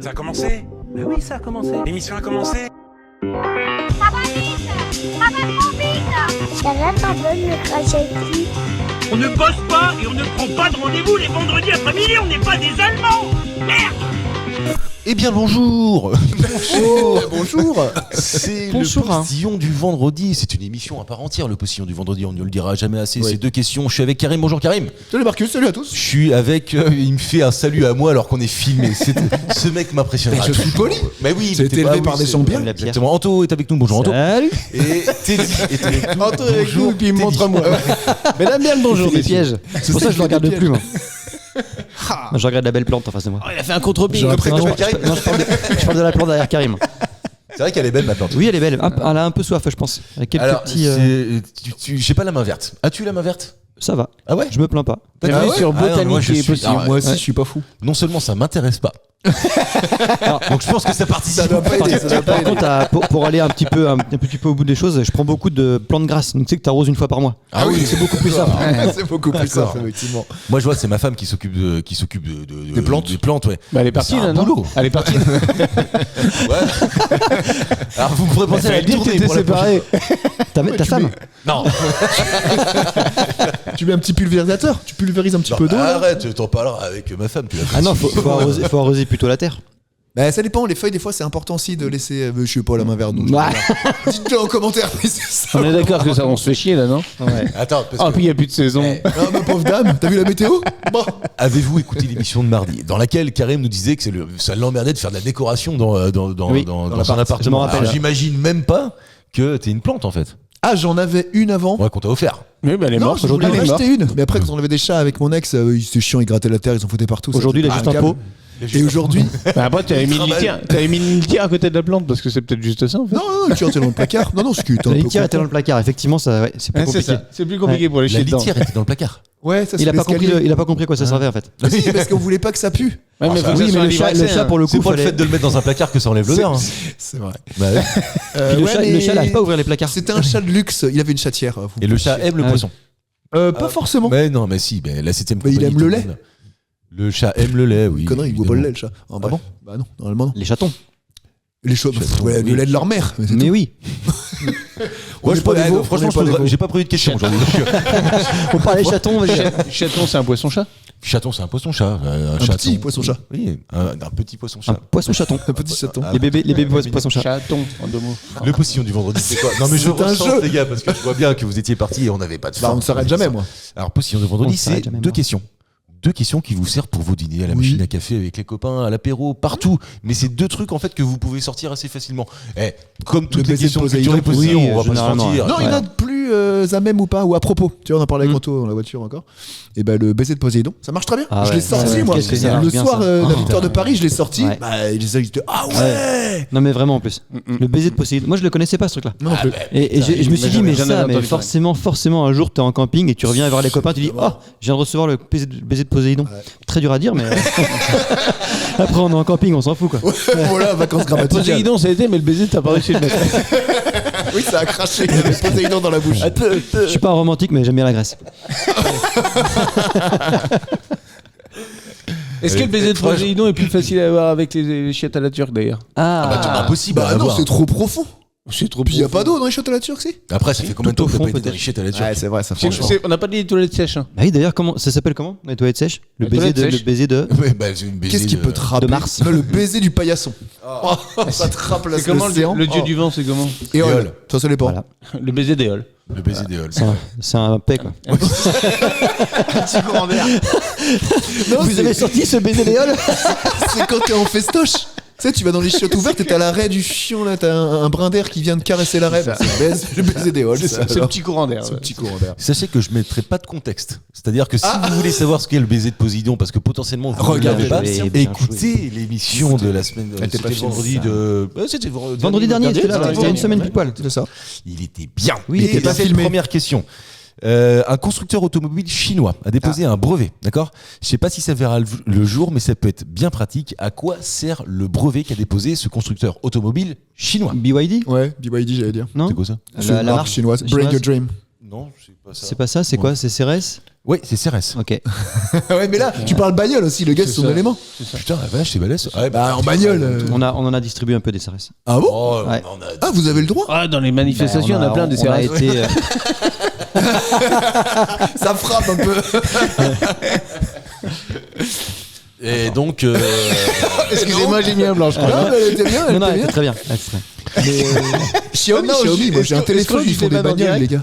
Ça a commencé ? Bah oui, ça a commencé. L'émission a commencé ? Ça va trop vite. Ça va pas bonne le trajectoire. On ne bosse pas et on ne prend pas de rendez-vous les vendredis après-midi, on n'est pas des Allemands. Merde. Eh bien bonjour. Bonjour. C'est Bonjour, le postillon du vendredi. C'est une émission à part entière, le postillon du vendredi. On ne le dira jamais assez. Oui. C'est deux questions. Je suis avec Karim. Bonjour Karim. Salut Marcus, salut à tous. Je suis avec. Il me fait un salut à moi alors qu'on est filmé. Ce mec m'impressionne. Je suis poli. Mais oui. C'est élevé par des champions. Exactement. Anto est avec nous. Bonjour Anto. Salut. Et Teddy est avec nous. Anto est avec nous et puis il me Teddy. montre à moi. Mais là, bien le bonjour, des des pièges. C'est pour ça que je le regarde plus, moi. Moi, je regarde la belle plante en face de moi. Il a fait un contre-pied. Après, Non, tu je vois, Karim. parle de la plante derrière Karim. C'est vrai qu'elle est belle ma plante. Oui, elle est belle. Elle a un peu soif, je pense. Avec quelques Alors, petits. j'ai pas la main verte. As-tu la main verte? Ça va. Ah ouais? Je me plains pas. Bienvenue sur Botanique moi, je et suis- possible. alors, Moi aussi, ouais. je suis pas fou. Non seulement ça m'intéresse pas. Donc je pense que ça participe. Ça doit pas aider. Ça doit pas Par aider. contre, pour aller un petit peu au bout des choses, je prends beaucoup de plantes grasses. Donc tu sais que t'arroses une fois par mois. Ah oui, C'est beaucoup plus simple. C'est beaucoup plus D'accord. simple, effectivement. Moi je vois c'est ma femme qui s'occupe de Des plantes. Des plantes, ouais. Bah elle est partie C'est un là, non boulot. Elle est partie. Ouais. Alors vous pourrez penser à la Elle dit que tournée t'étais pour la séparé. Ta femme. Non. Tu mets un petit pulvérisateur. Tu pulvérises un petit peu d'eau. là. Arrête, t'en parleras avec ma femme. Tu la Ah non, faut arroser plutôt la terre. Bah, ça dépend. Les feuilles, des fois, c'est important aussi de laisser. Je sais pas la main verte. Donc Ouais. dites-le en commentaire. Mais c'est ça. On est d'accord que ça, on se fait chier là, non Ouais. Attends, parce Ah, que puis il n'y a plus de saison. Ah, ma pauvre dame. T'as vu la météo? Bon. avez-vous écouté l'émission de mardi dans laquelle Karim nous disait que ça l'emmerdait de faire de la décoration dans Oui, son l'appart. Je m'en appartement. rappelle. Alors, j'imagine même pas que t'es une plante en fait. Ah, j'en avais une avant. Ouais, qu'on t'a offert. Oui, bah elle est Non, morte. je voulais Aujourd'hui, en elle est morte. acheter une. Mais après, quand on avait des chats avec mon ex, c'était chiant, ils grattaient la terre, ils en foutaient partout. Aujourd'hui, il a juste un pot. Et aujourd'hui, Bah après, tu avais mis une litière. T'avais mis une litière à côté de la plante parce que c'est peut-être juste ça en fait. non, le tien était dans le placard. Non, ce qui était un La peu litière était dans con. le placard. Effectivement, ça, ouais, c'est plus Ouais, c'est compliqué. ça. C'est plus compliqué pour les La chier dedans. litière était dans le placard. Ouais, ça Il a pas compris. l'escalier. Il a pas compris à quoi ça servait en fait. Si, parce qu'on voulait pas que ça pue. Ouais, mais Ah, faut que Oui, ça soit mais un livre accès, le chat hein. pour le C'est coup, pas le fallait. fait de le mettre dans un placard que ça enlève l'odeur. hein. C'est vrai. Bah ouais. Puis le chat n'arrive pas à ouvrir les placards. C'était un chat de luxe. Il avait une chatière. vous Et le pouvez chat chier. aime le Ah, poisson. Pas forcément. Mais non, mais si, la 7ème Mais il compagnie, aime tout le monde. lait. Le chat aime le lait, oui. Connerie, il boit pas le lait, le chat. Ah, Ah bon Bah non, normalement non. Les chatons. Les chats, oui. le lait de leur mère. Mais c'est Mais tout. oui. On Moi, est je pas peux- des veaux, franchement, on est pas des veaux. j'ai pas prévu de questions aujourd'hui. On parlait chatons. Vas-y. Chaton, c'est un poisson-chat. Chaton, c'est un poisson-chat. Un chaton. petit poisson-chat. Oui, un petit Un poisson-chat. poisson chaton. Un petit chaton. Ah, Les bébés poissons chats. Chaton, en deux mots. Le postillon du vendredi, c'est quoi? Non, mais je C'est un ressens, jeu. les gars, parce que je vois bien que vous étiez partis et on n'avait pas de Bah, fin. on ne s'arrête jamais, moi. Alors, postillon du On vendredi, ne s'arrête c'est jamais, deux moi. questions. Deux questions qui vous servent pour vos dîners, à la Oui. machine à café, avec les copains, à l'apéro, partout. Mais c'est deux trucs en fait que vous pouvez sortir assez facilement. Comme toutes les baiser de questions de Poséidon, culture et postillon, oui, on va pas se généralement, mentir. Non, il y en a de plus à même ou pas, ou à propos. Tu vois, on en parlait avec Mm. Anto dans la voiture encore. Et ben le baiser de Poséidon, ça marche très bien. Ah Je ouais, l'ai sorti, ouais, moi. qu'est-ce que ça Le marche bien, soir, ça. la Ah, victoire de Paris, je l'ai sorti. Ouais. Bah, les étaient ah ouais. Non mais vraiment en plus. Le baiser de Poséidon. Moi je le connaissais pas ce truc-là. Non, non plus. Et je me suis dit mais j'en ça, avais mais entendu forcément un jour t'es en camping et tu reviens voir les copains, tu dis oh je viens de recevoir le baiser de Poséidon. Très dur à dire mais après on est en camping, on s'en fout quoi. Voilà, vacances grammaticales. Poséidon, ça a été, mais le baiser, t'as pas réussi à le mettre. Oui, ça a craché. Il y avait Poséidon dans la bouche. Je suis pas un romantique mais j'aime bien la Grèce. Est-ce que le baiser de Poséidon est plus facile à avoir avec les chiottes à la turque d'ailleurs? Impossible à Bah non, avoir. c'est trop profond. C'est trop Puis il y a pas d'eau dans les chiottes à la turque, si. Après, ça fait combien de Tout temps au que t'as fond, pas été dans peut-être. les chiottes à la turque? c'est vrai, ça On n'a pas dit les toilettes sèches. Hein. Bah oui d'ailleurs comment ça s'appelle comment les toilettes sèches? Le Les baiser toilettes de sèches. Ouais, bah, c'est une baiser Qu'est-ce qui peut te rappeler de Mars. Non, le baiser du paillasson. Oh, ça te rappelle C'est comment l'océan. le dieu du vent, c'est comment? Éole. Ça dépend. Voilà. Le baiser d'éole. Le baiser des halls. C'est un paix quoi. Petit courant d'air. Non, Vous c'est- avez sorti ce baiser d'éole? C'est quand t'es en festoche. Tu sais, tu vas dans les chiottes ouvertes et t'as l'arrêt du chion là, t'as un brin d'air qui vient de caresser l'arrêt. C'est ça. C'est le baiser des halls. C'est le petit courant d'air. C'est le ouais. petit courant d'air. Sachez que je ne mettrai pas de contexte. C'est-à-dire que si vous voulez savoir ce qu'est le baiser de Poséidon, parce que potentiellement vous ne Regardez, l'avez pas, bien écoutez l'émission de la semaine. Elle était pas C'était finie, vendredi ça. de. C'était Vendredi dernier, c'était là, c'était il y a une semaine ouais. pile poil. C'est ça. Il était bien. Oui, il Et était pas c'est une filmé. première question. Un constructeur automobile chinois a déposé un brevet, d'accord? Je sais pas si ça verra le jour, mais ça peut être bien pratique. À quoi sert le brevet qu'a déposé ce constructeur automobile chinois? BYD? Ouais, BYD, j'allais dire. Non? C'est quoi ça? C'est une marque chinoise. Bring your dream. Non, c'est pas ça. C'est pas ça, c'est quoi? C'est CRS? Oui, c'est CRS. Ok. Ouais, mais là, tu parles bagnole aussi, le gars, c'est son élément. Putain, la vache, c'est balèze. Ouais, Bah, en bagnole. On en a distribué un peu des CRS. Ah bon? Oh, Ouais. on en a- Ah, vous avez le droit? Ah, dans les manifestations, on a plein de on a CRS. été, Ça frappe un peu. Et donc, Excusez-moi, j'ai mis un blanc, je crois. Non, mais elle était bien, elle non, était bien. très bien. Ouais, c'est très bien. Xiaomi, Non, Xiaomi, moi j'ai un est-ce que téléphone, je ils font fais des pas dans bagnoles, direct les gars.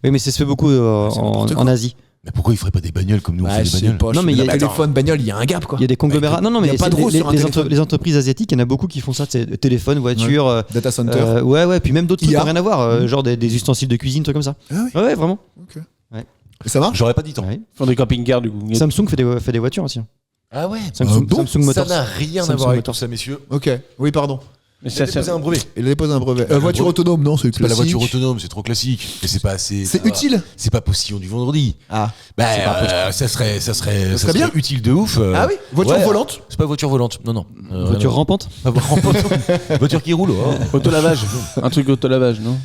Oui, mais ça se fait beaucoup en Asie. mais pourquoi ils feraient pas des bagnoles comme nous on fait des bagnoles? Non, mais il y a- téléphone, bagnole, il y a un gap quoi. Il y a des conglomérats. Non, non, Il y mais a pas c'est de roue sur un téléphone. les entreprises asiatiques, il y en a beaucoup qui font ça. C'est téléphone, voiture. Data center. Ouais, puis même d'autres trucs qui IA. n'ont rien à voir. Genre des ustensiles de cuisine, trucs comme ça. Ah oui. Ouais, vraiment. Et ça marche? J'aurais pas dit tant. Ouais. Ils font des camping-cars, du coup. Samsung fait des voitures aussi. Ah ouais. Samsung, bon Samsung Motors. Ça n'a rien à Samsung voir avec Motors. tout ça, messieurs. Ok. Oui, pardon. Mais Il a déposé un brevet. Il a déposé un brevet. Un Voiture brevet. autonome, non, c'est C'est pas la classique. voiture autonome, c'est trop classique. Mais c'est pas assez. C'est ça va. utile. C'est pas postillon du vendredi. Ah. Ça serait bien. utile de ouf. Ah oui. Voiture ouais. volante. C'est pas voiture volante. Non, non. Voiture rampante. Pas rampante. Voiture qui roule. Oh. Autolavage. Un truc autolavage, non?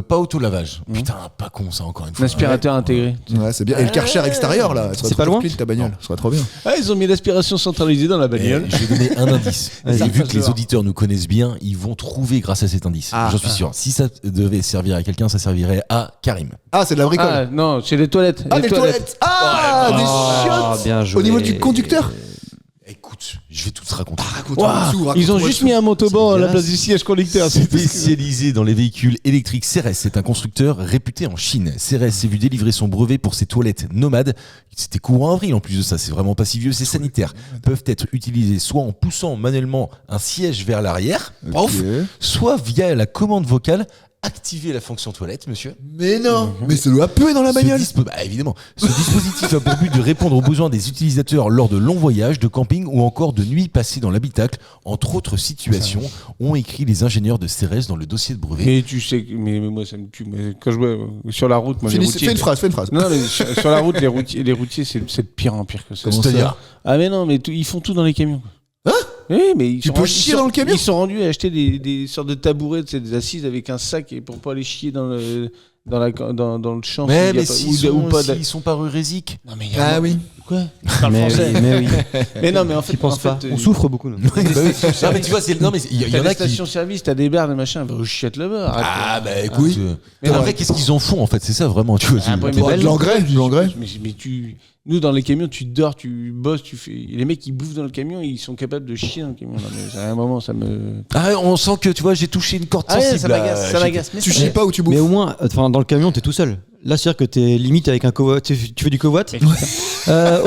Pas auto-lavage. Putain, pas con ça encore une Un fois. aspirateur intégré. Ouais, c'est bien. Et le Karcher extérieur là. C'est pas loin. Ta bagnole. Ça serait trop bien. Ah, ils ont mis l'aspiration centralisée dans la Et bagnole. je vais donner un indice. Vas-y. Et vu que les auditeurs nous connaissent bien, ils vont trouver grâce à cet indice. Ah. J'en suis sûr. Si ça devait servir à quelqu'un, ça servirait à Karim. Ah, c'est de la bricole. Ah, non, c'est les toilettes. Ah, des toilettes. Ah, des chiottes. Bien joué. Au niveau du conducteur. Écoute, je vais tout te raconter. Waouh, ils ont juste mis un motobanc à la place du siège conducteur. Spécialisé dans les véhicules électriques, CRS, c'est un constructeur réputé en Chine. CRS s'est vu délivrer son brevet pour ses toilettes nomades. C'était courant avril en plus de ça, c'est vraiment pas si vieux, c'est sanitaire. Peuvent être utilisées soit en poussant manuellement un siège vers l'arrière, Ok. soit via la commande vocale. Activer la fonction toilette, monsieur. Mais non. Mais ça doit puer dans la bagnole. Évidemment. Ce dispositif a pour but de répondre aux besoins des utilisateurs lors de longs voyages, de camping ou encore de nuits passées dans l'habitacle, entre autres situations, ont écrit les ingénieurs de CRS dans le dossier de brevet. Mais tu sais, mais moi ça me tue. Mais quand je vois sur la route, moi les Fais routiers. une phrase. Non, mais sur la route, les routiers, c'est de pire en pire que ça. C'est-à-dire, Ah mais non, mais ils font tout dans les camions. Hein? Oui, mais ils Tu sont peux rendus- chier ils sont- dans le camion? Ils sont rendus à acheter des sortes de tabourets, des assises avec un sac et pour pas aller chier dans le champ. mais s'il y a pas- s'ils ou pas sont, s'ils sont pas eurésiques. Non mais il y a Ah oui. quoi Je parle Mais français. oui, mais oui. Mais non, mais en fait, Tu penses en fait, pas. On souffre beaucoup, nous. Non, mais tu vois, non, mais il y T'as en des a qui. stations-service, t'as des bars, des machins, va au chiottes là-bas. arrête. Ah, bah écoute. Mais Après, non. qu'est-ce qu'ils en font en fait? C'est ça vraiment, tu vois. Ah, après, mais Bon, de l'engrais. Mais nous dans les camions, tu dors, tu bosses, tu fais. Les mecs qui bouffent dans le camion, ils sont capables de chier dans le camion. Non, mais à un moment, ça me. Ah, on sent que tu vois, j'ai touché une corde Ah ouais, sensible. ça là. m'agace, ça m'agace. Mais Tu ça- chies pas ou tu bouffes. Mais au moins, enfin, dans le camion, t'es tout seul. Là, c'est-à-dire que t'es limite avec un covoit. Tu fais du covoit.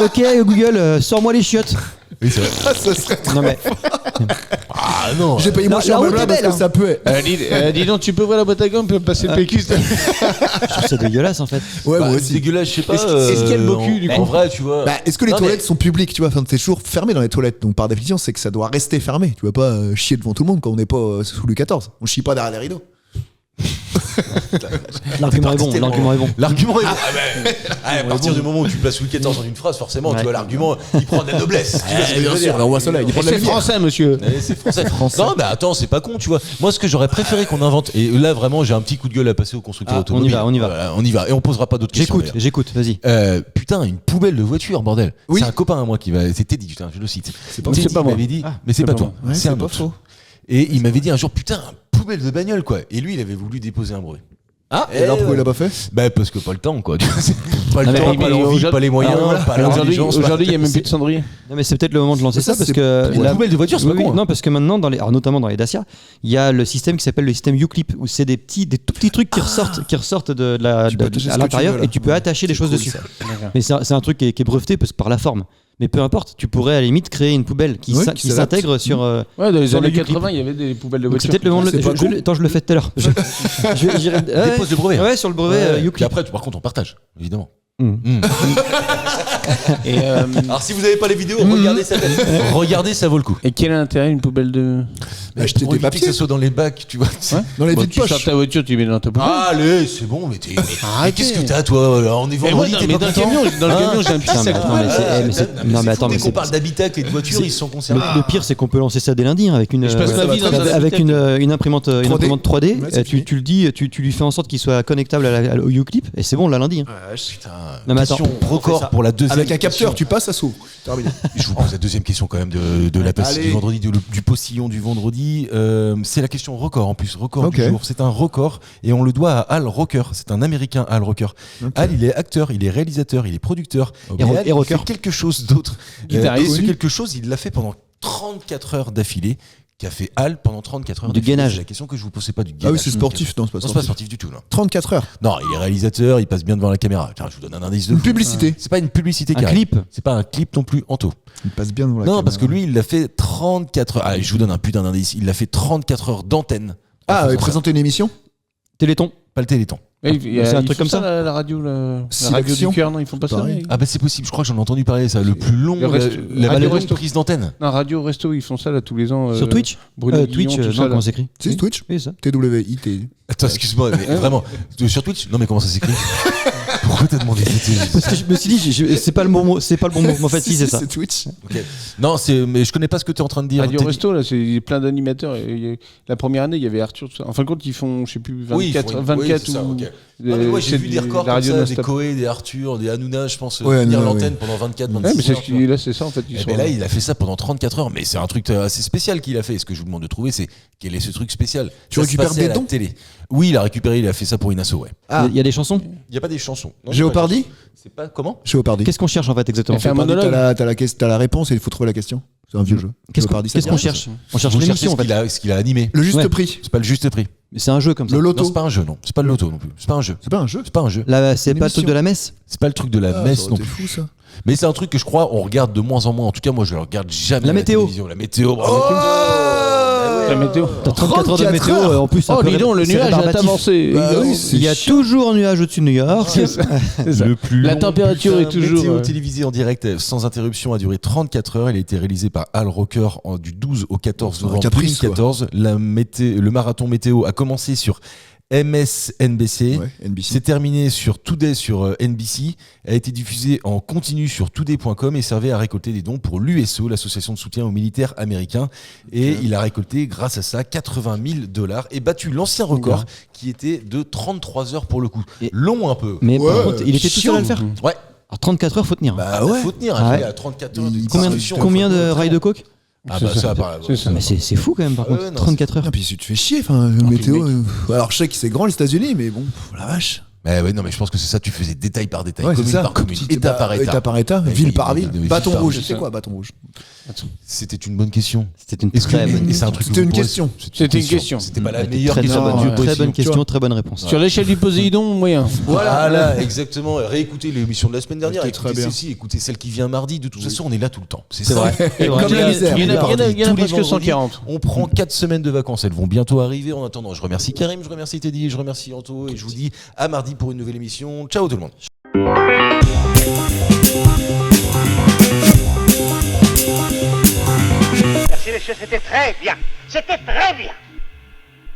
Ok, Google, sors-moi les chiottes. Oui, c'est vrai. Ah, ça serait. Non, mais Ah non. J'ai payé La- moins cher la ma route blague est parce belle, que hein. ça puait. Dis donc, tu peux ouvrir la boîte à gomme, tu peux me passer le PQ. s'il te plaît. je trouve ça dégueulasse en fait. Ouais, Bah, moi c'est aussi. dégueulasse, je sais pas. Est-ce qu'il y a le beau cul, du en coup vrai, tu vois. Bah, est-ce que les Non, toilettes mais- sont publiques, tu vois? Enfin, c'est toujours fermé dans les toilettes. Donc, par définition, c'est que ça doit rester fermé. Tu vas pas chier devant tout le monde quand on n'est pas sous Louis XIV. On chie pas derrière les rideaux. L'argument est bon. L'argument est bon. L'argument est bon. À partir du moment où tu places Louis XIV dans une phrase, forcément, tu Ouais. vois, l'argument, il prend de la noblesse. Tu vois ce que je veux dire. le roi soleil. Il prend de la C'est lumière. français, monsieur. C'est français. Non, mais attends, c'est pas con, tu vois. Moi, ce que j'aurais préféré qu'on invente, et là, vraiment, j'ai un petit coup de gueule à passer au constructeur Ah, automobile. on y va. Voilà, on y va. Et on posera pas d'autres questions. J'écoute, vas-y. d'ailleurs. Putain, une poubelle de voiture, bordel. Oui. C'est un copain à moi qui va. C'est Teddy, putain, je le cite. pas- Teddy c'est pas moi. m'avait dit, Ah, mais c'est c'est pas pas toi. Ouais, C'est un pas autre. faux. Et il m'avait dit un jour, putain, poubelle de bagnole, quoi. Et lui, il avait voulu déposer un brevet. Ah, et alors pourquoi il l'a pas fait? Bah, parce que pas le temps, quoi. Tu vois, c'est pas le Non, mais temps, il- pas il- l'envie, aujourd'hui- pas les moyens, Alors, voilà. pas Aujourd'hui, l'intelligence. il y a même plus de cendrier. Non, mais c'est peut-être le moment de lancer Ça, ça parce c'est que Pour une poubelle de voiture, c'est Oui, pas oui, con. hein. non, parce que maintenant, alors notamment dans les Dacia, il y a le système qui s'appelle le système U-Clip où c'est des tout petits trucs qui ressortent de la, Tu peux de- attacher ce à que l'intérieur tu veux, là. et tu peux attacher des choses cool, dessus. ça. Mais c'est un truc qui est breveté par la forme. Mais peu importe, tu pourrais à la limite créer une poubelle qui Oui, s'in- qui qui s'adapte. s'intègre sur. Ouais, dans les Sur le années U-clip. 80, il y avait des poubelles de Donc c'est voiture. peut-être le moment. C'est pas con. Attends, je le fais tout à l'heure. J'irai- ouais, Dépose le brevet. Ouais, sur le brevet Et U-Clip. après, par contre, on partage, évidemment. Mm. Et, Alors si vous n'avez pas les vidéos, regardez ça. Regardez, ça vaut le coup. et quel est l'intérêt d'une poubelle de. Acheter Pour des éviter que papiers ça soit dans les bacs, tu vois. dans les Bon, vides tu sors poches. ta voiture, tu mets dans ta poubelle. Ah, allez, c'est bon, mais Arrêtez. qu'est-ce que t'as, toi? On est Et moi, vendredi, dans, t'es mais pas dans le content camion, j'ai un petit Putain, mais sac. attends, mais non, mais attends, mais dès qu'on parle d'habitacle et de voiture, ils sont concernés. Le pire, c'est qu'on peut lancer ça dès lundi, hein, avec une, je passe ma vie dans un avec habitacle. une imprimante 3D. Ouais, c'est fini. Tu le dis, tu lui fais en sorte qu'il soit connectable au Uclip, et c'est bon, là, lundi. Hein. Putain. Non, mais attends, Question on fait record ça. pour la deuxième. Avec un capteur, question. tu passes, ça s'ouvre. Terminé. Je vous pose la deuxième question quand même de la passe Allez. du vendredi, du postillon du vendredi. C'est la question record en plus, record Ok. du jour. C'est un record et on le doit à Al Roker. C'est un Américain, Al Roker. Al, il est acteur, il est réalisateur, il est producteur. Et Al, il rocker. fait quelque chose d'autre. Guitariste. Et ce quelque chose, il l'a fait pendant 34 heures d'affilée. Qu'a fait Al pendant 34 heures Du d'affilée. gainage. C'est la question que je vous posais pas du Ah gainage. oui, c'est sportif. Non, c'est pas Non, c'est pas sportif. sportif du tout. Non. 34 heures. Non, il est réalisateur, il passe bien devant la caméra. Tiens, je vous donne un indice de Une fou. publicité. C'est pas une publicité Un carré. clip. C'est pas un clip non plus, Anto. Il passe bien devant la Non, caméra. parce que lui, il l'a fait 34 heures. Allez, je vous donne un putain d'indice. Il l'a fait 34 heures d'antenne. Ah, En il faisant présentait une émission Téléthon. ça. Pas le Téléthon. C'est un truc comme ça. La radio, la radio Sélection. du cœur, non, ils font pas ça. Pareil. mais- Ah bah c'est possible, je crois que j'en ai entendu parler ça. Le plus long, Le resto- la Radio plus longue Resto. prise d'antenne. Non, Radio Resto, ils font ça là tous les ans. Sur Twitch Bruno Guillon, Twitch, tout non, ça, là. comment ça s'écrit C'est Twitch Oui, ça. TWIT. Attends, excuse-moi, mais vraiment, sur Twitch? Non mais comment ça s'écrit? Pourquoi t'as demandé Parce que je me suis dit, c'est pas le bon mot, c'est pas le bon mot. En fait, si, c'est ça. C'est Twitch. Ok. Non, mais je connais pas ce que t'es en train de dire. Radio T'as dit- Resto, là, c'est plein d'animateurs. Et la première année, il y avait Arthur, tout ça. En fin de compte, ils font, je sais plus, 24, Oui, ils font une- 24 oui, c'est ça, ou. ok. Non, mais moi j'ai c'est vu des records la comme radio ça, des non-stop. Koé, des Arthur, des Hanouna, je pense, Ouais, tenir Hanouna, l'antenne oui. pendant 24, Ouais, 26 mais c'est heures. ce qui- là, c'est ça en fait. Ils Eh sont- ben là, il a fait ça pendant 34 heures, mais c'est un truc assez spécial qu'il a fait. Et ce que je vous demande de trouver, c'est quel est ce truc spécial? Tu Ça se récupères passait des à la dons télé. Oui, il a récupéré, il a fait ça pour une asso, ouais. Ah, Il y a des chansons. Il n'y a pas des chansons. Non, Géopardy c'est pas comment? Géopardy. Qu'est-ce qu'on cherche en fait exactement Elle fait un Géopardy, monologue. t'as la réponse et il faut trouver la question. C'est un vieux jeu. Qu'est-ce qu'on Géopardy, ça qu'est-ce te qu'on dit cherche On cherche Vous l'émission en cherchez fait. ce qu'il a animé. Le juste Ouais. prix. C'est pas le juste prix. Mais c'est un jeu comme ça. Le Non, loto. c'est pas un jeu, non. C'est pas le loto non plus. C'est pas un jeu. C'est pas un jeu. C'est pas un jeu. Là, c'est Une pas le truc émission. de la messe. C'est pas le truc de la Ah, messe ça non aurait été plus. fou ça. Mais c'est un truc que je crois on regarde de moins en moins. En tout cas, moi, je le regarde jamais. La à météo. télévision. La météo. Bravo. La météo. T'as 34 heures de 34 météo. heures. En plus, Oh, dis donc, le c'est nuage a rébarbatif. avancé. Bah oui, c'est Il y a chiant. toujours un nuage au-dessus de New York. C'est ça. Le plus La long température bulletin est toujours, météo ouais. télévisé en direct sans interruption a duré 34 heures. Il a été réalisé par Al Roker du 12 au 14 novembre caprice, 2014. Le marathon météo a commencé sur MSNBC. Ouais, NBC. C'est terminé sur Today sur NBC, a été diffusé en continu sur today.com et servait à récolter des dons pour l'USO, l'association de soutien aux militaires américains. Et il a récolté, grâce à ça, $80,000 et battu l'ancien record qui était de 33 heures pour le coup. Et- Long un peu. Mais Ouais, par contre, il était tout seul à le faire. Ouais, Alors 34 heures, faut tenir. bah ouais. faut tenir, Ah il ouais. a 34 heures de Combien- distribution. Combien de rails de coke Ah bah ça, par C'est ça. Mais c'est fou quand même par Ouais, contre. non, 34 heures. Ah, puis tu te fais chier, enfin, le météo. Alors je sais que c'est grand les États-Unis, mais bon, la vache. Mais ouais, non, mais je pense que c'est ça, tu faisais détail par détail, Ouais, c'est commune ça. par commune, Petit état par état. État par état, Ouais, ville oui, par oui, ville. oui, oui, Bâton ville par rouge, ville. c'est quoi bâton rouge? C'était une bonne question. C'était une Est-ce que très bonne et c'est un truc que C'était vous une pourrez- question. C'était une question. C'était pas la C'était meilleure très, question. très bonne, du très bonne possible, tu question, vois. très bonne réponse. Sur l'échelle du Poséidon, moyen. Voilà, exactement. Réécoutez l'émission de la semaine dernière. C'était très Écoutez bien. celle-ci, écoutez celle qui vient mardi. De toute façon, on est là tout le temps. C'est C'est ça. vrai. C'est vrai. Comme la misère. Il y en a Tous les presque vendredis. 140. On prend 4 semaines de vacances. Elles vont bientôt arriver. En attendant, je remercie Karim, je remercie Teddy, je remercie Anto. Et je vous dis à mardi pour une nouvelle émission. Ciao tout le monde. Merci messieurs, c'était très bien. C'était très bien.